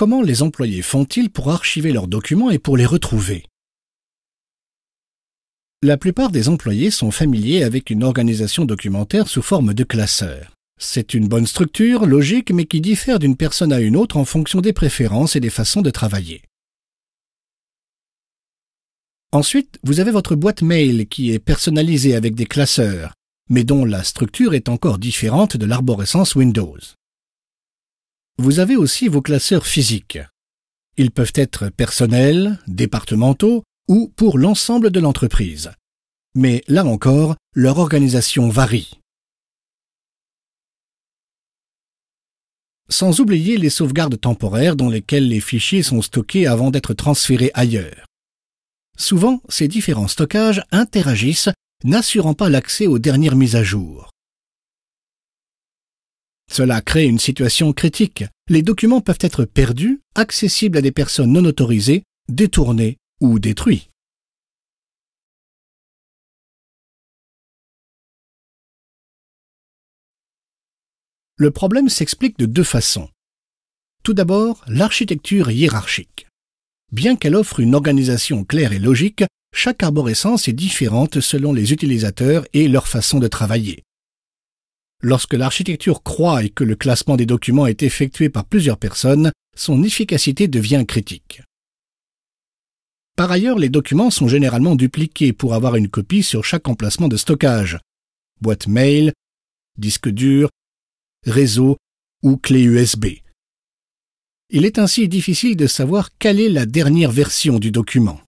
comment les employés font-ils pour archiver leurs documents et pour les retrouver? La plupart des employés sont familiers avec une organisation documentaire sous forme de classeurs. C'est une bonne structure, logique, mais qui diffère d'une personne à une autre en fonction des préférences et des façons de travailler. Ensuite, vous avez votre boîte mail qui est personnalisée avec des classeurs, mais dont la structure est encore différente de l'arborescence Windows. Vous avez aussi vos classeurs physiques. Ils peuvent être personnels, départementaux ou pour l'ensemble de l'entreprise. Mais là encore, leur organisation varie. Sans oublier les sauvegardes temporaires dans lesquelles les fichiers sont stockés avant d'être transférés ailleurs. Souvent, ces différents stockages interagissent, n'assurant pas l'accès aux dernières mises à jour. Cela crée une situation critique. Les documents peuvent être perdus, accessibles à des personnes non autorisées, détournés ou détruits. Le problème s'explique de deux façons. Tout d'abord, l'architecture hiérarchique. Bien qu'elle offre une organisation claire et logique, chaque arborescence est différente selon les utilisateurs et leur façon de travailler. Lorsque l'architecture croît et que le classement des documents est effectué par plusieurs personnes, son efficacité devient critique. Par ailleurs, les documents sont généralement dupliqués pour avoir une copie sur chaque emplacement de stockage. Boîte mail, disque dur, réseau ou clé USB. Il est ainsi difficile de savoir quelle est la dernière version du document.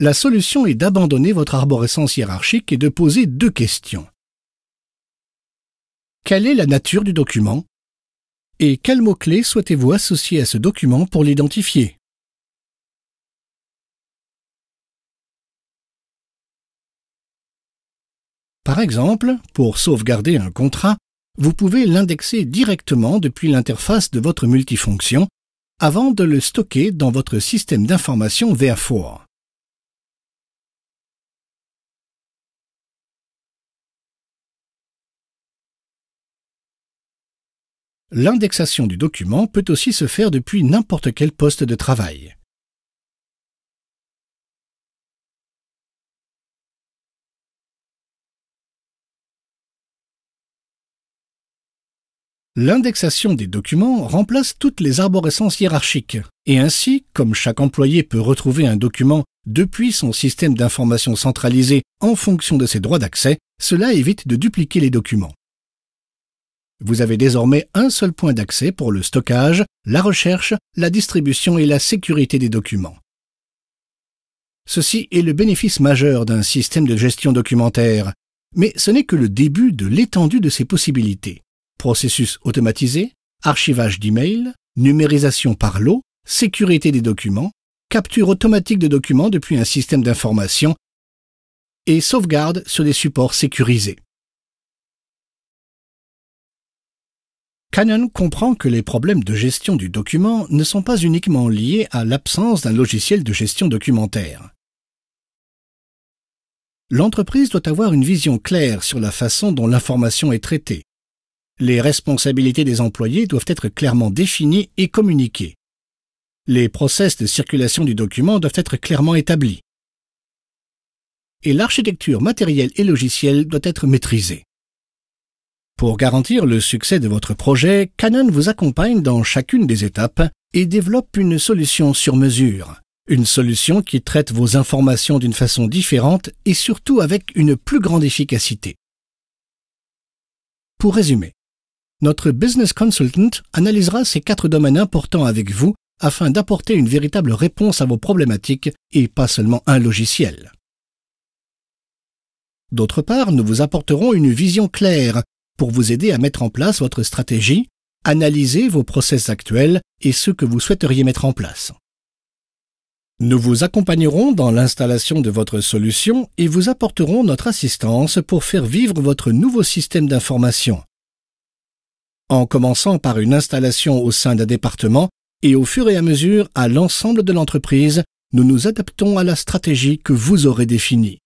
La solution est d'abandonner votre arborescence hiérarchique et de poser deux questions. Quelle est la nature du document? Et quels mots-clés souhaitez-vous associer à ce document pour l'identifier? Par exemple, pour sauvegarder un contrat, vous pouvez l'indexer directement depuis l'interface de votre multifonction avant de le stocker dans votre système d'information Therefore. L'indexation du document peut aussi se faire depuis n'importe quel poste de travail. L'indexation des documents remplace toutes les arborescences hiérarchiques, et ainsi, comme chaque employé peut retrouver un document depuis son système d'information centralisé en fonction de ses droits d'accès, cela évite de dupliquer les documents. Vous avez désormais un seul point d'accès pour le stockage, la recherche, la distribution et la sécurité des documents. Ceci est le bénéfice majeur d'un système de gestion documentaire, mais ce n'est que le début de l'étendue de ses possibilités. Processus automatisé, archivage d'emails, numérisation par lot, sécurité des documents, capture automatique de documents depuis un système d'information et sauvegarde sur des supports sécurisés. Canon comprend que les problèmes de gestion du document ne sont pas uniquement liés à l'absence d'un logiciel de gestion documentaire. L'entreprise doit avoir une vision claire sur la façon dont l'information est traitée. Les responsabilités des employés doivent être clairement définies et communiquées. Les process de circulation du document doivent être clairement établis. Et l'architecture matérielle et logicielle doit être maîtrisée. Pour garantir le succès de votre projet, Canon vous accompagne dans chacune des étapes et développe une solution sur mesure. Une solution qui traite vos informations d'une façon différente et surtout avec une plus grande efficacité. Pour résumer, notre Business Consultant analysera ces 4 domaines importants avec vous afin d'apporter une véritable réponse à vos problématiques et pas seulement un logiciel. D'autre part, nous vous apporterons une vision claire pour vous aider à mettre en place votre stratégie, analyser vos process actuels et ceux que vous souhaiteriez mettre en place. Nous vous accompagnerons dans l'installation de votre solution et vous apporterons notre assistance pour faire vivre votre nouveau système d'information. En commençant par une installation au sein d'un département et au fur et à mesure à l'ensemble de l'entreprise, nous nous adaptons à la stratégie que vous aurez définie.